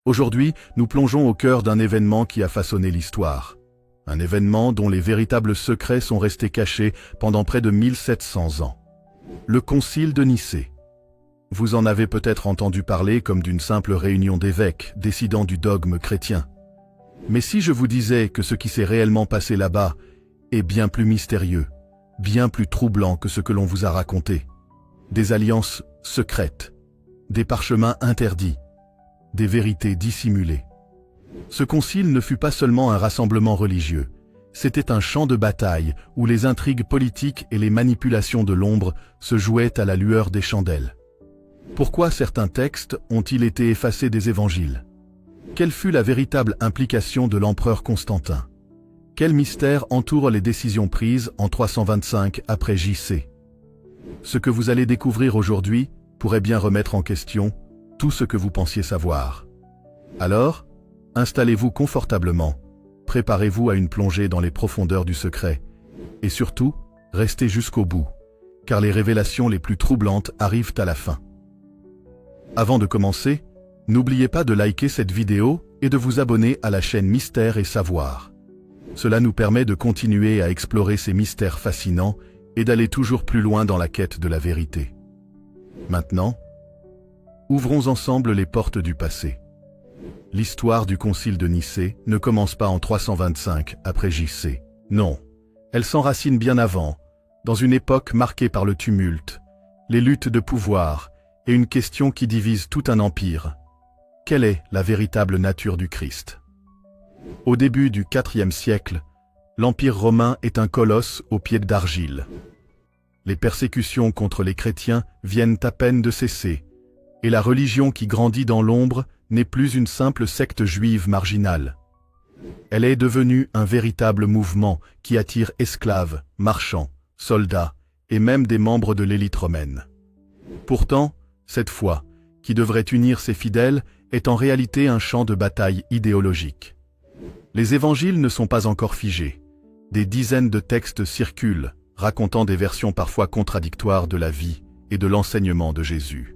Aujourd'hui, nous plongeons au cœur d'un événement qui a façonné l'histoire. Un événement dont les véritables secrets sont restés cachés pendant près de 1700 ans. Le Concile de Nicée. Vous en avez peut-être entendu parler comme d'une simple réunion d'évêques décidant du dogme chrétien. Mais si je vous disais que ce qui s'est réellement passé là-bas est bien plus mystérieux, bien plus troublant que ce que l'on vous a raconté. Des alliances secrètes, des parchemins interdits, des vérités dissimulées. Ce concile ne fut pas seulement un rassemblement religieux, c'était un champ de bataille où les intrigues politiques et les manipulations de l'ombre se jouaient à la lueur des chandelles. Pourquoi certains textes ont-ils été effacés des évangiles? Quelle fut la véritable implication de l'empereur Constantin? Quel mystère entoure les décisions prises en 325 après J.C.? Ce que vous allez découvrir aujourd'hui pourrait bien remettre en question tout ce que vous pensiez savoir. Alors, installez-vous confortablement, préparez-vous à une plongée dans les profondeurs du secret, et surtout, restez jusqu'au bout, car les révélations les plus troublantes arrivent à la fin. Avant de commencer, n'oubliez pas de liker cette vidéo et de vous abonner à la chaîne Mystère et Savoir. Cela nous permet de continuer à explorer ces mystères fascinants et d'aller toujours plus loin dans la quête de la vérité. Maintenant, ouvrons ensemble les portes du passé. L'histoire du Concile de Nicée ne commence pas en 325 après J.C. Non, elle s'enracine bien avant, dans une époque marquée par le tumulte, les luttes de pouvoir et une question qui divise tout un empire. Quelle est la véritable nature du Christ? Au début du IVe siècle, l'Empire romain est un colosse aux pieds d'argile. Les persécutions contre les chrétiens viennent à peine de cesser, et la religion qui grandit dans l'ombre n'est plus une simple secte juive marginale. Elle est devenue un véritable mouvement qui attire esclaves, marchands, soldats et même des membres de l'élite romaine. Pourtant, cette foi, qui devrait unir ses fidèles, est en réalité un champ de bataille idéologique. Les évangiles ne sont pas encore figés. Des dizaines de textes circulent, racontant des versions parfois contradictoires de la vie et de l'enseignement de Jésus.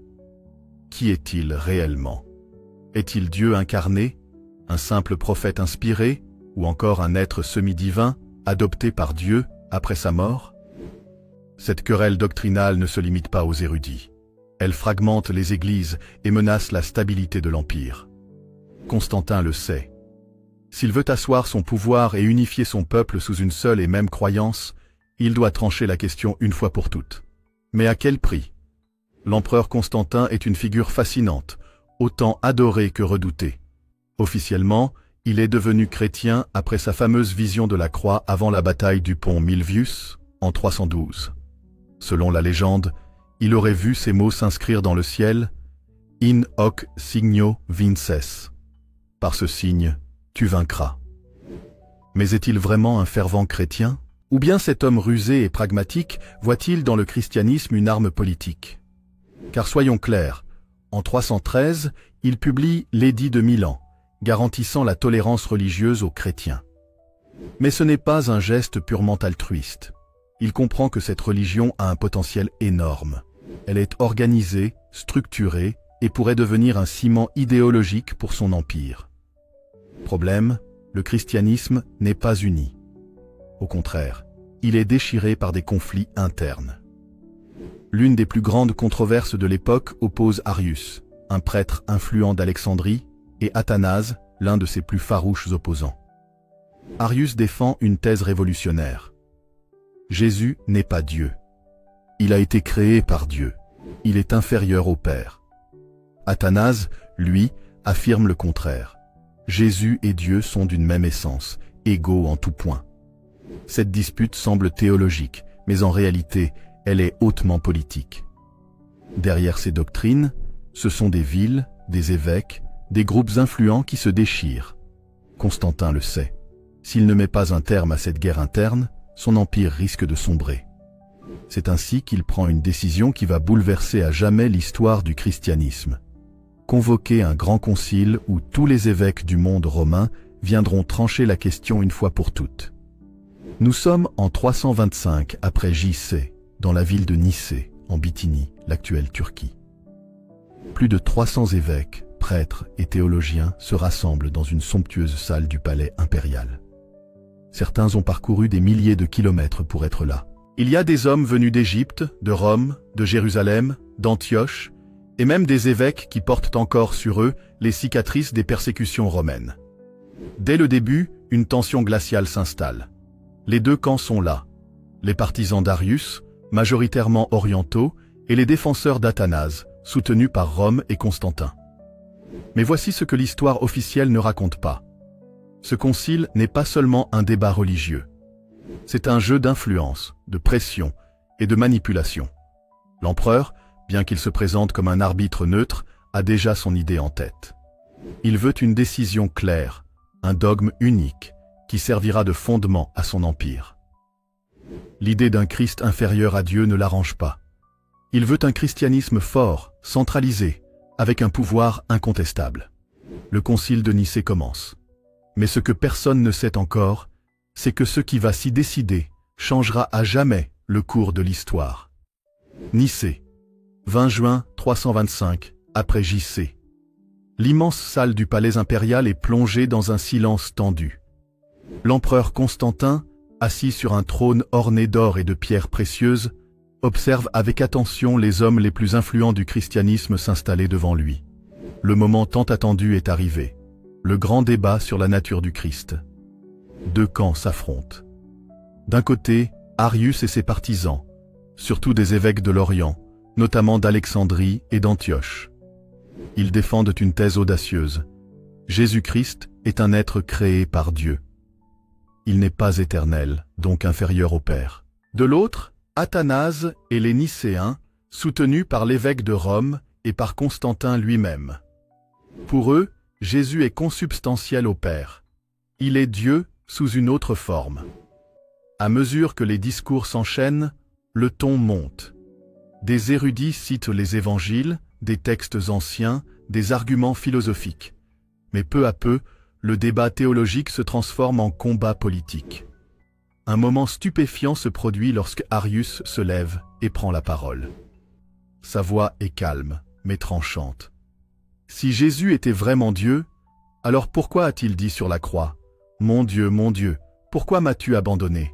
Qui est-il réellement? Est-il Dieu incarné, un simple prophète inspiré, ou encore un être semi-divin, adopté par Dieu après sa mort? Cette querelle doctrinale ne se limite pas aux érudits. Elle fragmente les églises et menace la stabilité de l'Empire. Constantin le sait. S'il veut asseoir son pouvoir et unifier son peuple sous une seule et même croyance, il doit trancher la question une fois pour toutes. Mais à quel prix? L'empereur Constantin est une figure fascinante, autant adorée que redoutée. Officiellement, il est devenu chrétien après sa fameuse vision de la croix avant la bataille du pont Milvius, en 312. Selon la légende, il aurait vu ces mots s'inscrire dans le ciel « In hoc signo vinces ». Par ce signe, tu vaincras. Mais est-il vraiment un fervent chrétien? Ou bien cet homme rusé et pragmatique voit-il dans le christianisme une arme politique? Car soyons clairs, en 313, il publie l'Édit de Milan, garantissant la tolérance religieuse aux chrétiens. Mais ce n'est pas un geste purement altruiste. Il comprend que cette religion a un potentiel énorme. Elle est organisée, structurée et pourrait devenir un ciment idéologique pour son empire. Problème, le christianisme n'est pas uni. Au contraire, il est déchiré par des conflits internes. L'une des plus grandes controverses de l'époque oppose Arius, un prêtre influent d'Alexandrie, et Athanase, l'un de ses plus farouches opposants. Arius défend une thèse révolutionnaire. Jésus n'est pas Dieu. Il a été créé par Dieu. Il est inférieur au Père. Athanase, lui, affirme le contraire. Jésus et Dieu sont d'une même essence, égaux en tout point. Cette dispute semble théologique, mais en réalité, elle est hautement politique. Derrière ces doctrines, ce sont des villes, des évêques, des groupes influents qui se déchirent. Constantin le sait. S'il ne met pas un terme à cette guerre interne, son empire risque de sombrer. C'est ainsi qu'il prend une décision qui va bouleverser à jamais l'histoire du christianisme. Convoquer un grand concile où tous les évêques du monde romain viendront trancher la question une fois pour toutes. Nous sommes en 325 après J.C., dans la ville de Nicée, en Bithynie, l'actuelle Turquie. Plus de 300 évêques, prêtres et théologiens se rassemblent dans une somptueuse salle du palais impérial. Certains ont parcouru des milliers de kilomètres pour être là. Il y a des hommes venus d'Égypte, de Rome, de Jérusalem, d'Antioche, et même des évêques qui portent encore sur eux les cicatrices des persécutions romaines. Dès le début, une tension glaciale s'installe. Les deux camps sont là. Les partisans d'Arius, majoritairement orientaux, et les défenseurs d'Athanase, soutenus par Rome et Constantin. Mais voici ce que l'histoire officielle ne raconte pas. Ce concile n'est pas seulement un débat religieux. C'est un jeu d'influence, de pression et de manipulation. L'empereur, bien qu'il se présente comme un arbitre neutre, a déjà son idée en tête. Il veut une décision claire, un dogme unique, qui servira de fondement à son empire. L'idée d'un Christ inférieur à Dieu ne l'arrange pas. Il veut un christianisme fort, centralisé, avec un pouvoir incontestable. Le concile de Nicée commence. Mais ce que personne ne sait encore, c'est que ce qui va s'y décider changera à jamais le cours de l'histoire. Nicée, 20 juin 325, après J.C. L'immense salle du palais impérial est plongée dans un silence tendu. L'empereur Constantin, assis sur un trône orné d'or et de pierres précieuses, observe avec attention les hommes les plus influents du christianisme s'installer devant lui. Le moment tant attendu est arrivé. Le grand débat sur la nature du Christ. Deux camps s'affrontent. D'un côté, Arius et ses partisans, surtout des évêques de l'Orient, notamment d'Alexandrie et d'Antioche. Ils défendent une thèse audacieuse. Jésus-Christ est un être créé par Dieu. Il n'est pas éternel, donc inférieur au Père. De l'autre, Athanase et les Nicéens, soutenus par l'évêque de Rome et par Constantin lui-même. Pour eux, Jésus est consubstantiel au Père. Il est Dieu sous une autre forme. À mesure que les discours s'enchaînent, le ton monte. Des érudits citent les évangiles, des textes anciens, des arguments philosophiques. Mais peu à peu, le débat théologique se transforme en combat politique. Un moment stupéfiant se produit lorsque Arius se lève et prend la parole. Sa voix est calme, mais tranchante. Si Jésus était vraiment Dieu, alors pourquoi a-t-il dit sur la croix « Mon Dieu, pourquoi m'as-tu abandonné »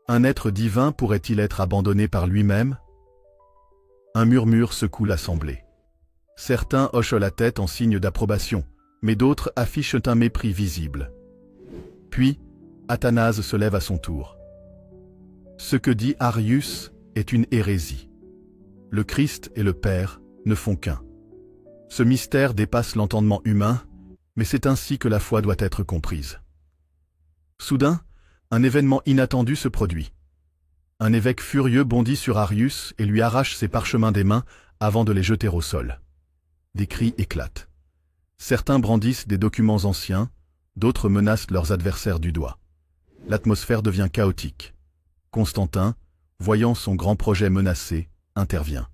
Un être divin pourrait-il être abandonné par lui-même? Un murmure secoue l'assemblée. Certains hochent la tête en signe d'approbation, mais d'autres affichent un mépris visible. Puis, Athanase se lève à son tour. Ce que dit Arius est une hérésie. Le Christ et le Père ne font qu'un. Ce mystère dépasse l'entendement humain, mais c'est ainsi que la foi doit être comprise. Soudain, un événement inattendu se produit. Un évêque furieux bondit sur Arius et lui arrache ses parchemins des mains avant de les jeter au sol. Des cris éclatent. Certains brandissent des documents anciens, d'autres menacent leurs adversaires du doigt. L'atmosphère devient chaotique. Constantin, voyant son grand projet menacé, intervient.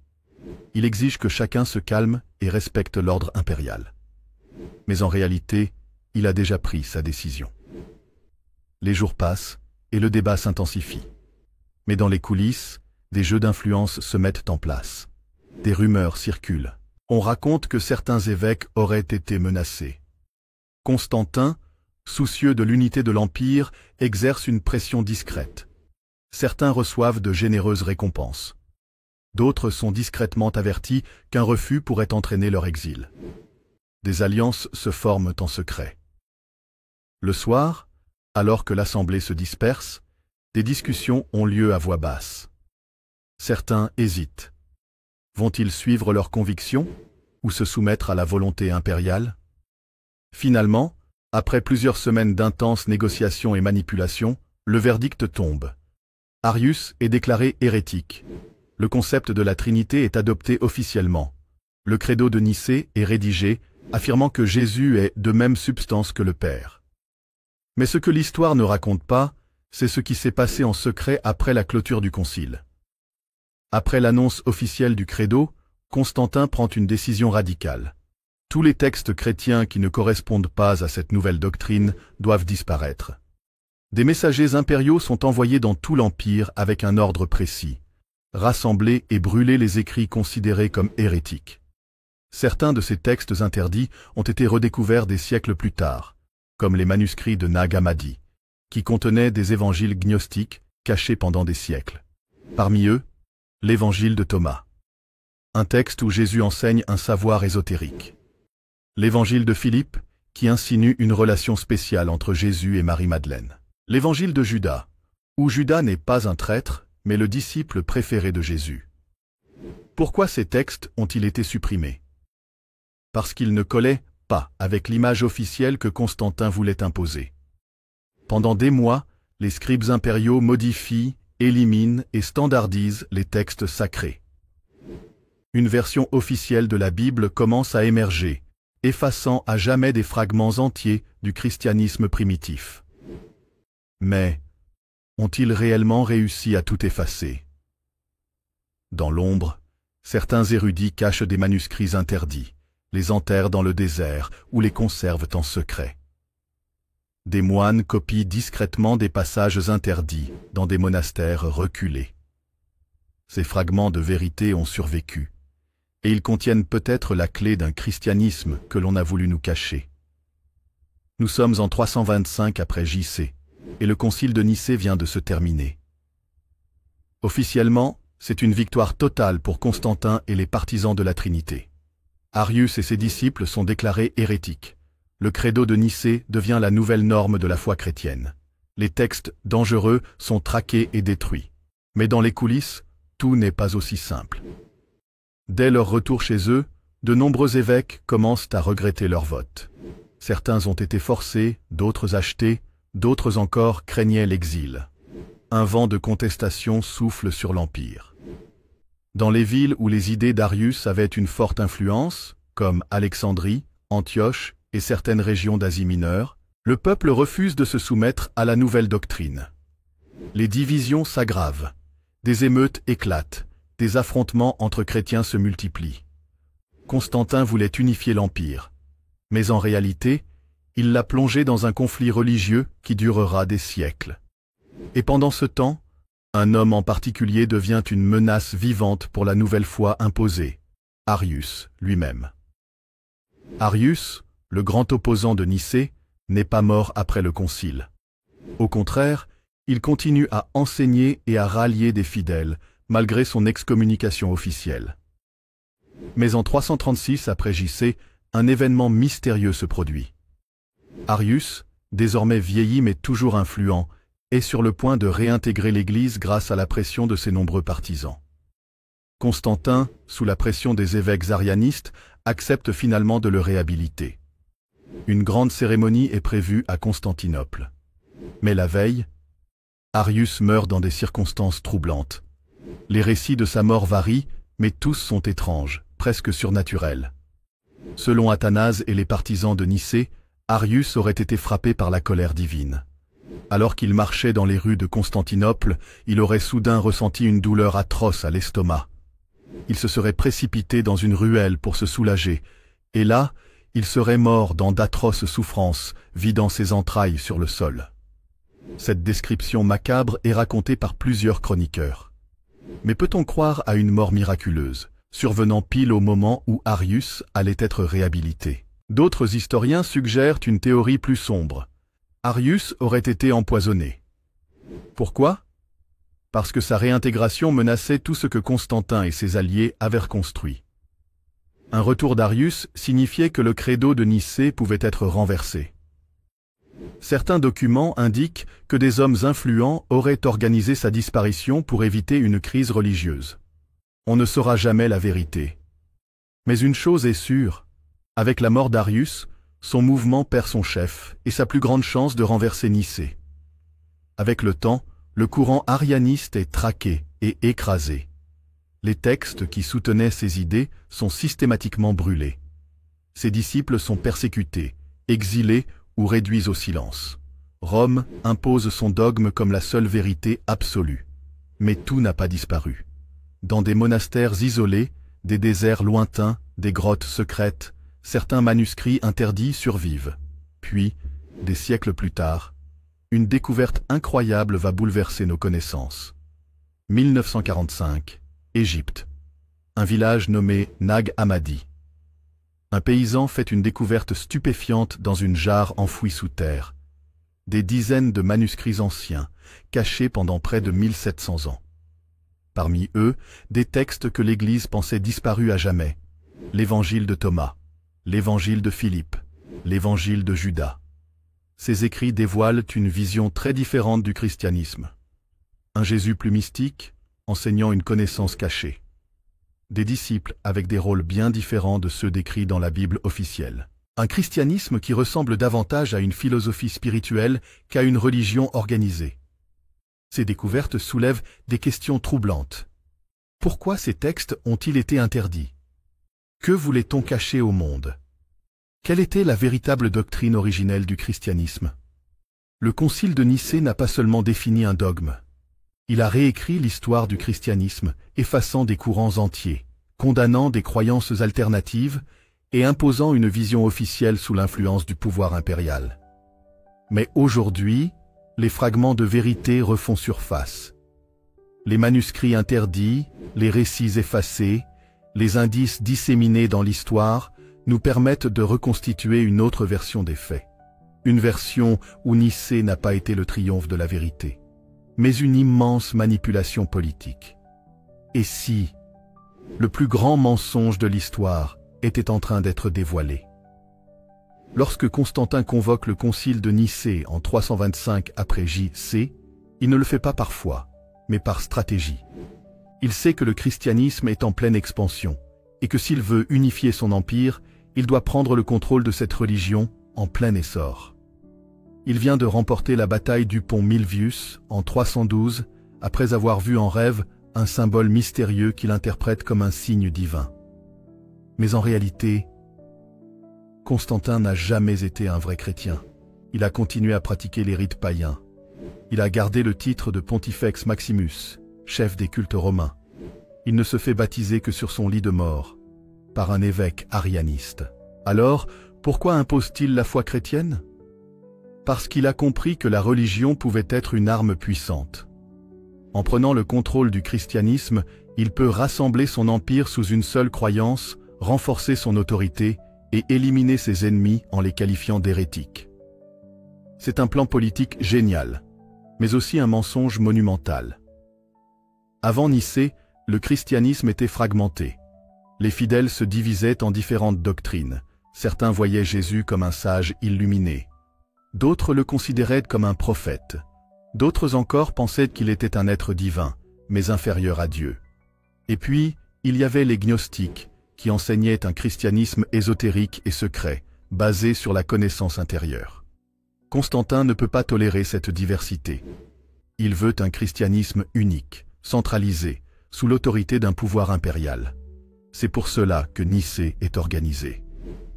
Il exige que chacun se calme et respecte l'ordre impérial. Mais en réalité, il a déjà pris sa décision. Les jours passent et le débat s'intensifie. Mais dans les coulisses, des jeux d'influence se mettent en place. Des rumeurs circulent. On raconte que certains évêques auraient été menacés. Constantin, soucieux de l'unité de l'Empire, exerce une pression discrète. Certains reçoivent de généreuses récompenses. D'autres sont discrètement avertis qu'un refus pourrait entraîner leur exil. Des alliances se forment en secret. Le soir, alors que l'assemblée se disperse, des discussions ont lieu à voix basse. Certains hésitent. Vont-ils suivre leurs convictions ou se soumettre à la volonté impériale? Finalement, après plusieurs semaines d'intenses négociations et manipulations, le verdict tombe. Arius est déclaré hérétique. Le concept de la Trinité est adopté officiellement. Le credo de Nicée est rédigé, affirmant que Jésus est de même substance que le Père. Mais ce que l'histoire ne raconte pas, c'est ce qui s'est passé en secret après la clôture du concile. Après l'annonce officielle du credo, Constantin prend une décision radicale. Tous les textes chrétiens qui ne correspondent pas à cette nouvelle doctrine doivent disparaître. Des messagers impériaux sont envoyés dans tout l'Empire avec un ordre précis. Rassembler et brûler les écrits considérés comme hérétiques. Certains de ces textes interdits ont été redécouverts des siècles plus tard, comme les manuscrits de Nag Hammadi, qui contenaient des évangiles gnostiques cachés pendant des siècles. Parmi eux, l'évangile de Thomas, un texte où Jésus enseigne un savoir ésotérique. L'évangile de Philippe, qui insinue une relation spéciale entre Jésus et Marie-Madeleine. L'évangile de Judas, où Judas n'est pas un traître, mais le disciple préféré de Jésus. Pourquoi ces textes ont-ils été supprimés? Parce qu'ils ne collaient pas avec l'image officielle que Constantin voulait imposer. Pendant des mois, les scribes impériaux modifient, éliminent et standardisent les textes sacrés. Une version officielle de la Bible commence à émerger, effaçant à jamais des fragments entiers du christianisme primitif. Mais ont-ils réellement réussi à tout effacer? Dans l'ombre, certains érudits cachent des manuscrits interdits, les enterrent dans le désert ou les conservent en secret. Des moines copient discrètement des passages interdits dans des monastères reculés. Ces fragments de vérité ont survécu, et ils contiennent peut-être la clé d'un christianisme que l'on a voulu nous cacher. Nous sommes en 325 après J.C., et le concile de Nicée vient de se terminer. Officiellement, c'est une victoire totale pour Constantin et les partisans de la Trinité. Arius et ses disciples sont déclarés hérétiques. Le credo de Nicée devient la nouvelle norme de la foi chrétienne. Les textes dangereux sont traqués et détruits. Mais dans les coulisses, tout n'est pas aussi simple. Dès leur retour chez eux, de nombreux évêques commencent à regretter leur vote. Certains ont été forcés, d'autres achetés, d'autres encore craignaient l'exil. Un vent de contestation souffle sur l'Empire. Dans les villes où les idées d'Arius avaient une forte influence, comme Alexandrie, Antioche et certaines régions d'Asie mineure, le peuple refuse de se soumettre à la nouvelle doctrine. Les divisions s'aggravent, des émeutes éclatent, des affrontements entre chrétiens se multiplient. Constantin voulait unifier l'Empire, mais en réalité, il l'a plongé dans un conflit religieux qui durera des siècles. Et pendant ce temps, un homme en particulier devient une menace vivante pour la nouvelle foi imposée, Arius lui-même. Arius, le grand opposant de Nicée, n'est pas mort après le concile. Au contraire, il continue à enseigner et à rallier des fidèles, malgré son excommunication officielle. Mais en 336 après J.C., un événement mystérieux se produit. Arius, désormais vieilli mais toujours influent, est sur le point de réintégrer l'Église grâce à la pression de ses nombreux partisans. Constantin, sous la pression des évêques arianistes, accepte finalement de le réhabiliter. Une grande cérémonie est prévue à Constantinople. Mais la veille, Arius meurt dans des circonstances troublantes. Les récits de sa mort varient, mais tous sont étranges, presque surnaturels. Selon Athanase et les partisans de Nicée, Arius aurait été frappé par la colère divine. Alors qu'il marchait dans les rues de Constantinople, il aurait soudain ressenti une douleur atroce à l'estomac. Il se serait précipité dans une ruelle pour se soulager, et là, il serait mort dans d'atroces souffrances, vidant ses entrailles sur le sol. Cette description macabre est racontée par plusieurs chroniqueurs. Mais peut-on croire à une mort miraculeuse, survenant pile au moment où Arius allait être réhabilité? D'autres historiens suggèrent une théorie plus sombre. Arius aurait été empoisonné. Pourquoi? Parce que sa réintégration menaçait tout ce que Constantin et ses alliés avaient reconstruit. Un retour d'Arius signifiait que le credo de Nicée pouvait être renversé. Certains documents indiquent que des hommes influents auraient organisé sa disparition pour éviter une crise religieuse. On ne saura jamais la vérité. Mais une chose est sûre, avec la mort d'Arius, son mouvement perd son chef et sa plus grande chance de renverser Nicée. Avec le temps, le courant arianiste est traqué et écrasé. Les textes qui soutenaient ses idées sont systématiquement brûlés. Ses disciples sont persécutés, exilés ou réduits au silence. Rome impose son dogme comme la seule vérité absolue. Mais tout n'a pas disparu. Dans des monastères isolés, des déserts lointains, des grottes secrètes, certains manuscrits interdits survivent. Puis, des siècles plus tard, une découverte incroyable va bouleverser nos connaissances. 1945, Égypte. Un village nommé Nag Hammadi. Un paysan fait une découverte stupéfiante dans une jarre enfouie sous terre. Des dizaines de manuscrits anciens, cachés pendant près de 1700 ans. Parmi eux, des textes que l'Église pensait disparus à jamais. L'Évangile de Thomas, l'Évangile de Philippe, l'Évangile de Judas. Ces écrits dévoilent une vision très différente du christianisme. Un Jésus plus mystique, enseignant une connaissance cachée. Des disciples avec des rôles bien différents de ceux décrits dans la Bible officielle. Un christianisme qui ressemble davantage à une philosophie spirituelle qu'à une religion organisée. Ces découvertes soulèvent des questions troublantes. Pourquoi ces textes ont-ils été interdits? Que voulait-on cacher au monde? Quelle était la véritable doctrine originelle du christianisme? Le Concile de Nicée n'a pas seulement défini un dogme. Il a réécrit l'histoire du christianisme, effaçant des courants entiers, condamnant des croyances alternatives et imposant une vision officielle sous l'influence du pouvoir impérial. Mais aujourd'hui, les fragments de vérité refont surface. Les manuscrits interdits, les récits effacés, les indices disséminés dans l'histoire nous permettent de reconstituer une autre version des faits. Une version où Nicée n'a pas été le triomphe de la vérité, mais une immense manipulation politique. Et si le plus grand mensonge de l'histoire était en train d'être dévoilé? Lorsque Constantin convoque le concile de Nicée en 325 après J.C., il ne le fait pas par foi, mais par stratégie. Il sait que le christianisme est en pleine expansion, et que s'il veut unifier son empire, il doit prendre le contrôle de cette religion en plein essor. Il vient de remporter la bataille du pont Milvius en 312, après avoir vu en rêve un symbole mystérieux qu'il interprète comme un signe divin. Mais en réalité, Constantin n'a jamais été un vrai chrétien. Il a continué à pratiquer les rites païens. Il a gardé le titre de Pontifex Maximus, chef des cultes romains. Il ne se fait baptiser que sur son lit de mort, par un évêque arianiste. Alors, pourquoi impose-t-il la foi chrétienne? Parce qu'il a compris que la religion pouvait être une arme puissante. En prenant le contrôle du christianisme, il peut rassembler son empire sous une seule croyance, renforcer son autorité et éliminer ses ennemis en les qualifiant d'hérétiques. C'est un plan politique génial, mais aussi un mensonge monumental. Avant Nicée, le christianisme était fragmenté. Les fidèles se divisaient en différentes doctrines. Certains voyaient Jésus comme un sage illuminé. D'autres le considéraient comme un prophète. D'autres encore pensaient qu'il était un être divin, mais inférieur à Dieu. Et puis, il y avait les gnostiques, qui enseignaient un christianisme ésotérique et secret, basé sur la connaissance intérieure. Constantin ne peut pas tolérer cette diversité. Il veut un christianisme unique, centralisé, sous l'autorité d'un pouvoir impérial. C'est pour cela que Nicée est organisée.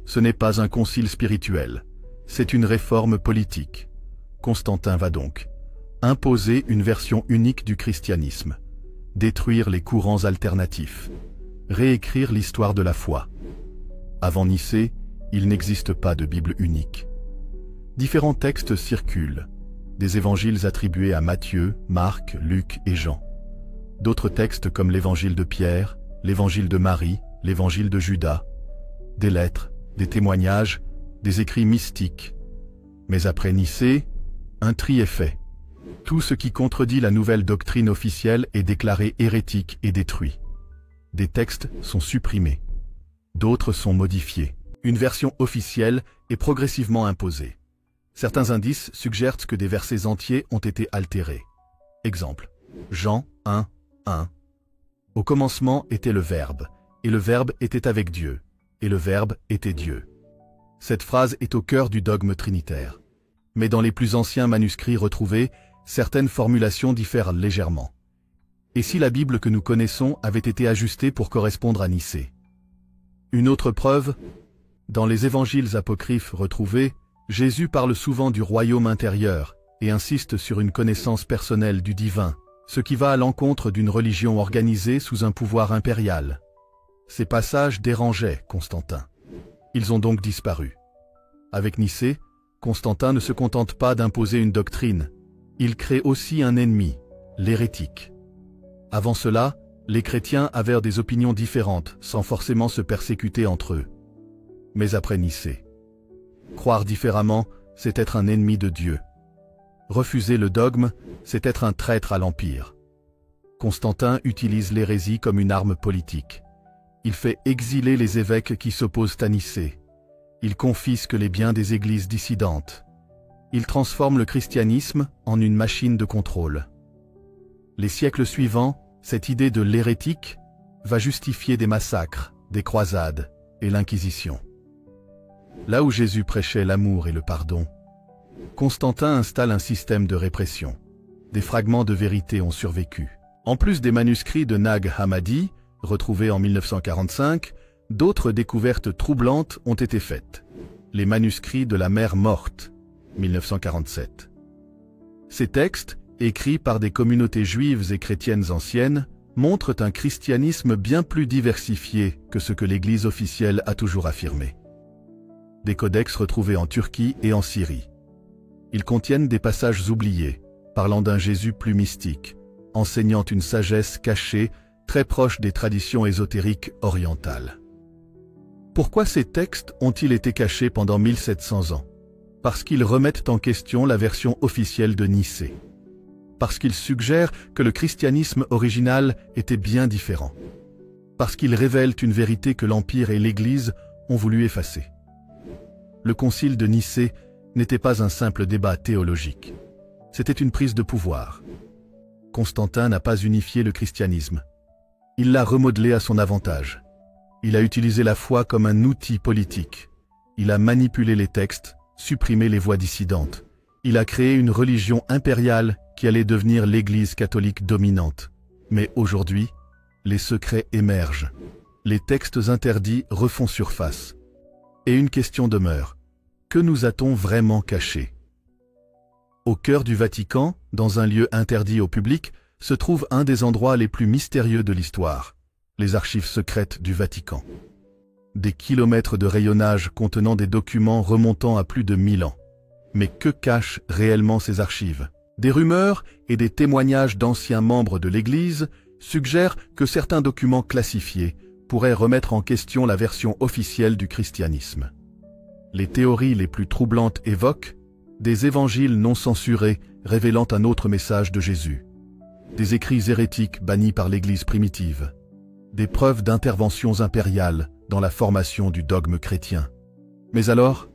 Ce n'est pas un concile spirituel, c'est une réforme politique. Constantin va donc imposer une version unique du christianisme, détruire les courants alternatifs, réécrire l'histoire de la foi. Avant Nicée, il n'existe pas de Bible unique. Différents textes circulent, des évangiles attribués à Matthieu, Marc, Luc et Jean. D'autres textes comme l'évangile de Pierre, l'évangile de Marie, l'évangile de Judas, des lettres, des témoignages, des écrits mystiques. Mais après Nicée, un tri est fait. Tout ce qui contredit la nouvelle doctrine officielle est déclaré hérétique et détruit. Des textes sont supprimés. D'autres sont modifiés. Une version officielle est progressivement imposée. Certains indices suggèrent que des versets entiers ont été altérés. Exemple, Jean 1, 1. Au commencement était le Verbe, et le Verbe était avec Dieu, et le Verbe était Dieu. Cette phrase est au cœur du dogme trinitaire. Mais dans les plus anciens manuscrits retrouvés, certaines formulations diffèrent légèrement. Et si la Bible que nous connaissons avait été ajustée pour correspondre à Nicée? Une autre preuve, dans les évangiles apocryphes retrouvés, Jésus parle souvent du royaume intérieur et insiste sur une connaissance personnelle du divin, ce qui va à l'encontre d'une religion organisée sous un pouvoir impérial. Ces passages dérangeaient Constantin. Ils ont donc disparu. Avec Nicée, Constantin ne se contente pas d'imposer une doctrine, il crée aussi un ennemi, l'hérétique. Avant cela, les chrétiens avaient des opinions différentes, sans forcément se persécuter entre eux. mais après Nicée. Croire différemment, c'est être un ennemi de Dieu. Refuser le dogme, c'est être un traître à l'Empire. Constantin utilise l'hérésie comme une arme politique. Il fait exiler les évêques qui s'opposent à Nicée. Il confisque les biens des églises dissidentes. Il transforme le christianisme en une machine de contrôle. Les siècles suivants, cette idée de l'hérétique va justifier des massacres, des croisades et l'Inquisition. Là où Jésus prêchait l'amour et le pardon, Constantin installe un système de répression. Des fragments de vérité ont survécu. En plus des manuscrits de Nag Hammadi, retrouvés en 1945, d'autres découvertes troublantes ont été faites. Les manuscrits de la Mer Morte, 1947. Ces textes, écrits par des communautés juives et chrétiennes anciennes, montrent un christianisme bien plus diversifié que ce que l'Église officielle a toujours affirmé. Des codex retrouvés en Turquie et en Syrie. Ils contiennent des passages oubliés, parlant d'un Jésus plus mystique, enseignant une sagesse cachée, très proche des traditions ésotériques orientales. Pourquoi ces textes ont-ils été cachés pendant 1700 ans? Parce qu'ils remettent en question la version officielle de Nicée. Parce qu'ils suggèrent que le christianisme original était bien différent. Parce qu'ils révèlent une vérité que l'Empire et l'Église ont voulu effacer. Le concile de Nicée n'était pas un simple débat théologique. C'était une prise de pouvoir. Constantin n'a pas unifié le christianisme. Il l'a remodelé à son avantage. Il a utilisé la foi comme un outil politique. Il a manipulé les textes, supprimé les voix dissidentes. Il a créé une religion impériale qui allait devenir l'Église catholique dominante. Mais aujourd'hui, les secrets émergent. Les textes interdits refont surface. Et une question demeure. Que nous a-t-on vraiment caché? Au cœur du Vatican, dans un lieu interdit au public, se trouve un des endroits les plus mystérieux de l'histoire, les archives secrètes du Vatican. Des kilomètres de rayonnage contenant des documents remontant à plus de 1000 ans. Mais que cachent réellement ces archives? Des rumeurs et des témoignages d'anciens membres de l'Église suggèrent que certains documents classifiés pourraient remettre en question la version officielle du christianisme. Les théories les plus troublantes évoquent des évangiles non censurés révélant un autre message de Jésus, des écrits hérétiques bannis par l'Église primitive, des preuves d'interventions impériales dans la formation du dogme chrétien. Mais alors,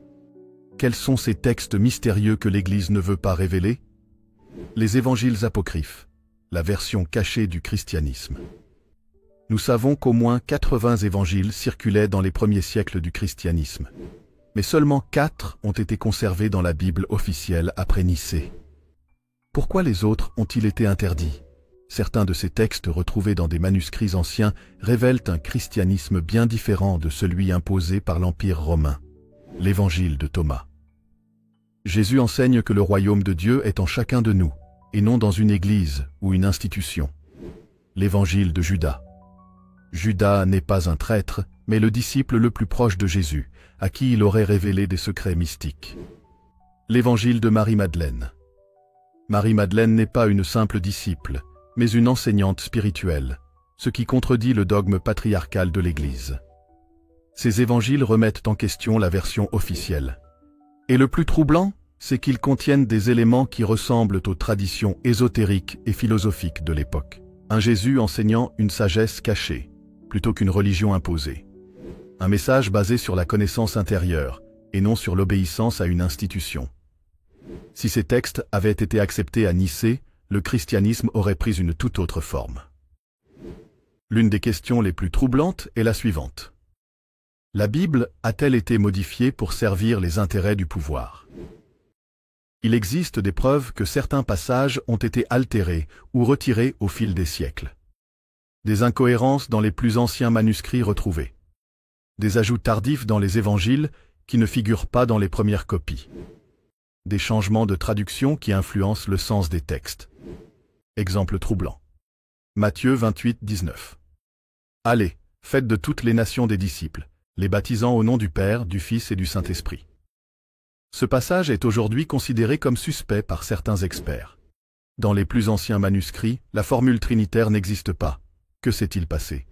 quels sont ces textes mystérieux que l'Église ne veut pas révéler? Les évangiles apocryphes, la version cachée du christianisme. Nous savons qu'au moins 80 évangiles circulaient dans les premiers siècles du christianisme. Mais seulement 4 ont été conservés dans la Bible officielle après Nicée. Pourquoi les autres ont-ils été interdits? Certains de ces textes retrouvés dans des manuscrits anciens révèlent un christianisme bien différent de celui imposé par l'Empire romain. L'Évangile de Thomas. Jésus enseigne que le royaume de Dieu est en chacun de nous, et non dans une église ou une institution. L'Évangile de Judas. Judas n'est pas un traître, mais le disciple le plus proche de Jésus, à qui il aurait révélé des secrets mystiques. L'Évangile de Marie-Madeleine. Marie-Madeleine n'est pas une simple disciple, mais une enseignante spirituelle, ce qui contredit le dogme patriarcal de l'Église. Ces évangiles remettent en question la version officielle. Et le plus troublant, c'est qu'ils contiennent des éléments qui ressemblent aux traditions ésotériques et philosophiques de l'époque. Un Jésus enseignant une sagesse cachée, plutôt qu'une religion imposée. Un message basé sur la connaissance intérieure, et non sur l'obéissance à une institution. Si ces textes avaient été acceptés à Nicée, le christianisme aurait pris une toute autre forme. L'une des questions les plus troublantes est la suivante. La Bible a-t-elle été modifiée pour servir les intérêts du pouvoir? Il existe des preuves que certains passages ont été altérés ou retirés au fil des siècles. Des incohérences dans les plus anciens manuscrits retrouvés. Des ajouts tardifs dans les évangiles qui ne figurent pas dans les premières copies. Des changements de traduction qui influencent le sens des textes. Exemple troublant. Matthieu 28, 19. Allez, faites de toutes les nations des disciples, les baptisant au nom du Père, du Fils et du Saint-Esprit. Ce passage est aujourd'hui considéré comme suspect par certains experts. Dans les plus anciens manuscrits, la formule trinitaire n'existe pas. Que s'est-il passé?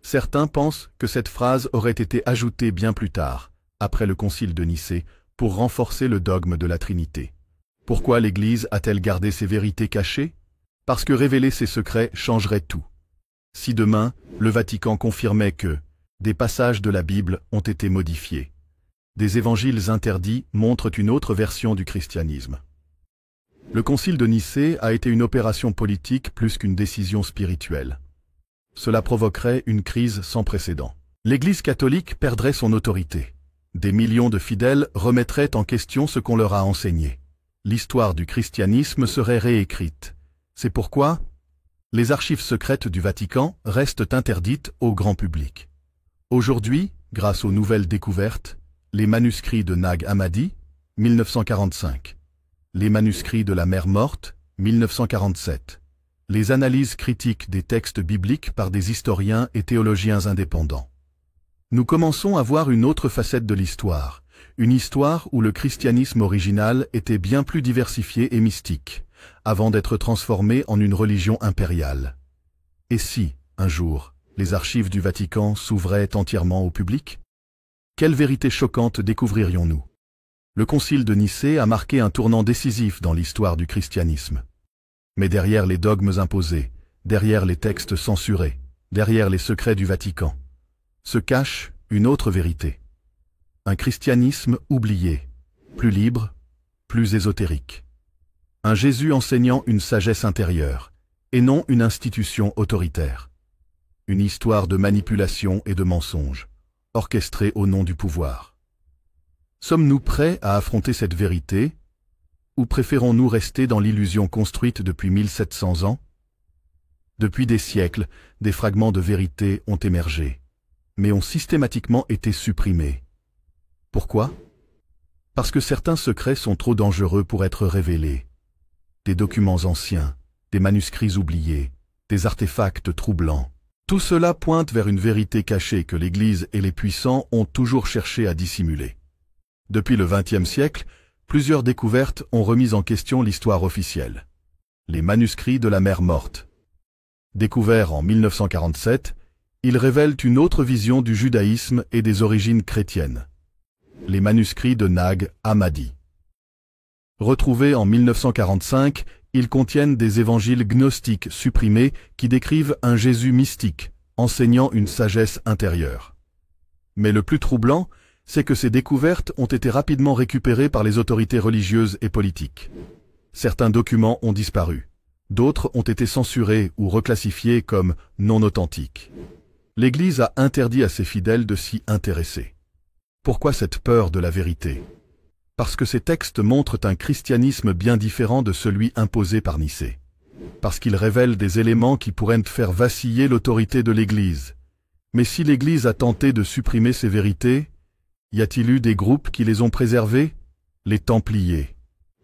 Certains pensent que cette phrase aurait été ajoutée bien plus tard, après le concile de Nicée, pour renforcer le dogme de la Trinité. Pourquoi l'Église a-t-elle gardé ces vérités cachées? Parce que révéler ces secrets changerait tout. Si demain, le Vatican confirmait que des passages de la Bible ont été modifiés, des évangiles interdits montrent une autre version du christianisme. Le concile de Nicée a été une opération politique plus qu'une décision spirituelle. Cela provoquerait une crise sans précédent. L'Église catholique perdrait son autorité. Des millions de fidèles remettraient en question ce qu'on leur a enseigné. L'histoire du christianisme serait réécrite. C'est pourquoi les archives secrètes du Vatican restent interdites au grand public. Aujourd'hui, grâce aux nouvelles découvertes, les manuscrits de Nag Hammadi, 1945, les manuscrits de la Mer Morte, 1947, les analyses critiques des textes bibliques par des historiens et théologiens indépendants. Nous commençons à voir une autre facette de l'histoire, une histoire où le christianisme original était bien plus diversifié et mystique, avant d'être transformé en une religion impériale. Et si, un jour, les archives du Vatican s'ouvraient entièrement au public? Quelle vérité choquante découvririons-nous? Le concile de Nicée a marqué un tournant décisif dans l'histoire du christianisme. Mais derrière les dogmes imposés, derrière les textes censurés, derrière les secrets du Vatican, se cache une autre vérité. Un christianisme oublié, plus libre, plus ésotérique. Un Jésus enseignant une sagesse intérieure, et non une institution autoritaire. Une histoire de manipulation et de mensonges, orchestrée au nom du pouvoir. Sommes-nous prêts à affronter cette vérité, ou préférons-nous rester dans l'illusion construite depuis 1700 ans? Depuis des siècles, des fragments de vérité ont émergé, mais ont systématiquement été supprimés. Pourquoi? Parce que certains secrets sont trop dangereux pour être révélés. Des documents anciens, des manuscrits oubliés, des artefacts troublants. Tout cela pointe vers une vérité cachée que l'Église et les puissants ont toujours cherché à dissimuler. Depuis le XXe siècle, plusieurs découvertes ont remis en question l'histoire officielle. Les manuscrits de la Mer Morte. Découverts en 1947, ils révèlent une autre vision du judaïsme et des origines chrétiennes. Les manuscrits de Nag Hammadi. Retrouvés en 1945, ils contiennent des évangiles gnostiques supprimés qui décrivent un Jésus mystique, enseignant une sagesse intérieure. Mais le plus troublant, c'est que ces découvertes ont été rapidement récupérées par les autorités religieuses et politiques. Certains documents ont disparu. D'autres ont été censurés ou reclassifiés comme non authentiques. L'Église a interdit à ses fidèles de s'y intéresser. Pourquoi cette peur de la vérité? Parce que ces textes montrent un christianisme bien différent de celui imposé par Nicée. Parce qu'ils révèlent des éléments qui pourraient faire vaciller l'autorité de l'Église. Mais si l'Église a tenté de supprimer ces vérités, y a-t-il eu des groupes qui les ont préservées? Les Templiers.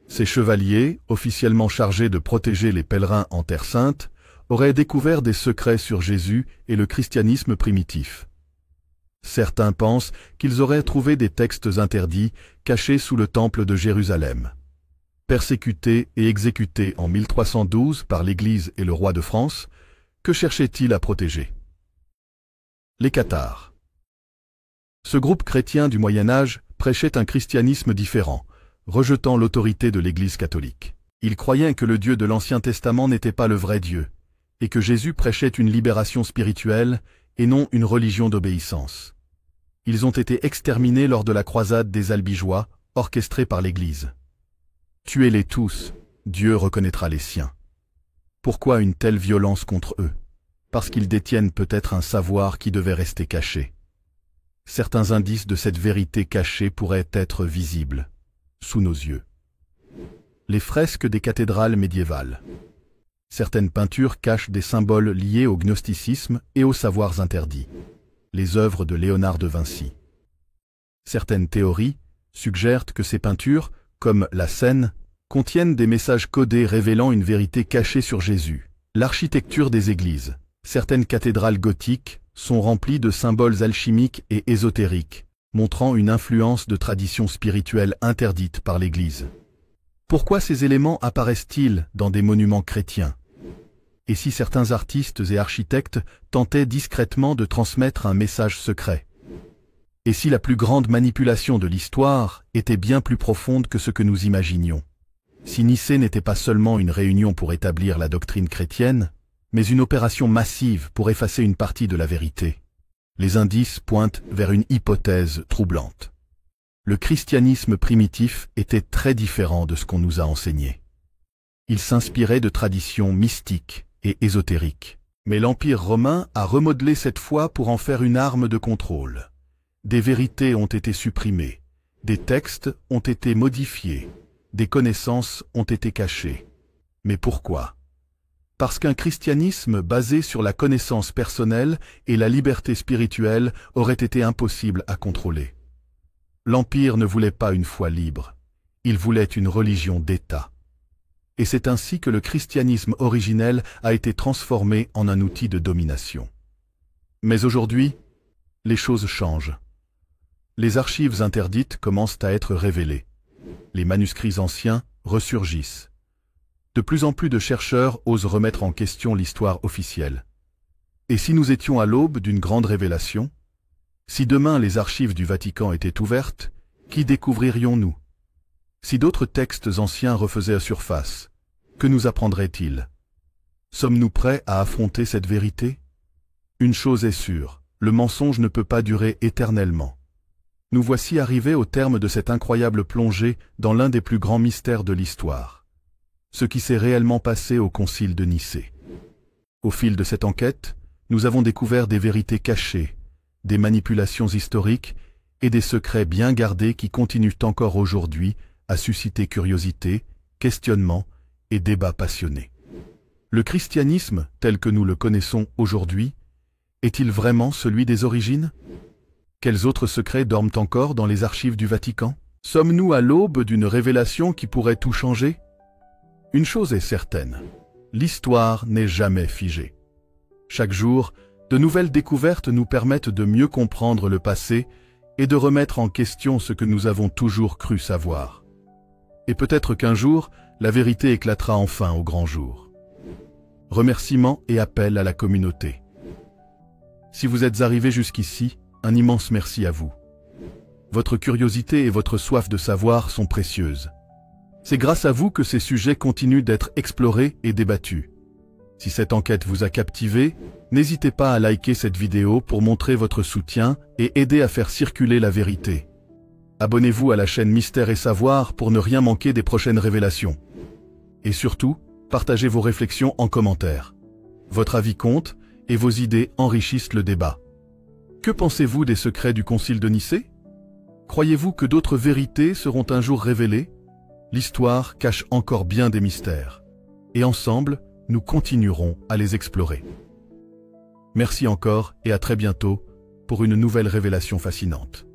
Ces chevaliers, officiellement chargés de protéger les pèlerins en Terre Sainte, auraient découvert des secrets sur Jésus et le christianisme primitif. Certains pensent qu'ils auraient trouvé des textes interdits cachés sous le temple de Jérusalem. Persécutés et exécutés en 1312 par l'Église et le roi de France, que cherchaient-ils à protéger? Les cathares. Ce groupe chrétien du Moyen-Âge prêchait un christianisme différent, rejetant l'autorité de l'Église catholique. Ils croyaient que le Dieu de l'Ancien Testament n'était pas le vrai Dieu, et que Jésus prêchait une libération spirituelle et non une religion d'obéissance. Ils ont été exterminés lors de la croisade des Albigeois, orchestrée par l'Église. Tuez-les tous, Dieu reconnaîtra les siens. Pourquoi une telle violence contre eux? Parce qu'ils détiennent peut-être un savoir qui devait rester caché. Certains indices de cette vérité cachée pourraient être visibles, sous nos yeux. Les fresques des cathédrales médiévales. Certaines peintures cachent des symboles liés au gnosticisme et aux savoirs interdits. Les œuvres de Léonard de Vinci. Certaines théories suggèrent que ces peintures, comme la Seine, contiennent des messages codés révélant une vérité cachée sur Jésus. L'architecture des églises. Certaines cathédrales gothiques sont remplies de symboles alchimiques et ésotériques, montrant une influence de traditions spirituelles interdites par l'Église. Pourquoi ces éléments apparaissent-ils dans des monuments chrétiens? Et si certains artistes et architectes tentaient discrètement de transmettre un message secret? Et si la plus grande manipulation de l'histoire était bien plus profonde que ce que nous imaginions? Si Nicée n'était pas seulement une réunion pour établir la doctrine chrétienne, mais une opération massive pour effacer une partie de la vérité, les indices pointent vers une hypothèse troublante. Le christianisme primitif était très différent de ce qu'on nous a enseigné. Il s'inspirait de traditions mystiques et ésotériques. Mais l'Empire romain a remodelé cette foi pour en faire une arme de contrôle. Des vérités ont été supprimées, des textes ont été modifiés, des connaissances ont été cachées. Mais pourquoi? Parce qu'un christianisme basé sur la connaissance personnelle et la liberté spirituelle aurait été impossible à contrôler. L'Empire ne voulait pas une foi libre, il voulait une religion d'État. Et c'est ainsi que le christianisme originel a été transformé en un outil de domination. Mais aujourd'hui, les choses changent. Les archives interdites commencent à être révélées. Les manuscrits anciens ressurgissent. De plus en plus de chercheurs osent remettre en question l'histoire officielle. Et si nous étions à l'aube d'une grande révélation? Si demain les archives du Vatican étaient ouvertes, qui découvririons-nous? Si d'autres textes anciens refaisaient surface, que nous apprendraient-ils? Sommes-nous prêts à affronter cette vérité? Une chose est sûre, le mensonge ne peut pas durer éternellement. Nous voici arrivés au terme de cette incroyable plongée dans l'un des plus grands mystères de l'histoire. Ce qui s'est réellement passé au Concile de Nicée. Au fil de cette enquête, nous avons découvert des vérités cachées, des manipulations historiques et des secrets bien gardés qui continuent encore aujourd'hui à susciter curiosité, questionnement et débats passionnés. Le christianisme, tel que nous le connaissons aujourd'hui, est-il vraiment celui des origines? Quels autres secrets dorment encore dans les archives du Vatican? Sommes-nous à l'aube d'une révélation qui pourrait tout changer? Une chose est certaine, l'histoire n'est jamais figée. Chaque jour, de nouvelles découvertes nous permettent de mieux comprendre le passé et de remettre en question ce que nous avons toujours cru savoir. Et peut-être qu'un jour, la vérité éclatera enfin au grand jour. Remerciements et appel à la communauté. Si vous êtes arrivés jusqu'ici, un immense merci à vous. Votre curiosité et votre soif de savoir sont précieuses. C'est grâce à vous que ces sujets continuent d'être explorés et débattus. Si cette enquête vous a captivé, n'hésitez pas à liker cette vidéo pour montrer votre soutien et aider à faire circuler la vérité. Abonnez-vous à la chaîne Mystère et Savoir pour ne rien manquer des prochaines révélations. Et surtout, partagez vos réflexions en commentaire. Votre avis compte et vos idées enrichissent le débat. Que pensez-vous des secrets du Concile de Nicée? Croyez-vous que d'autres vérités seront un jour révélées? L'histoire cache encore bien des mystères. Et ensemble, nous continuerons à les explorer. Merci encore et à très bientôt pour une nouvelle révélation fascinante.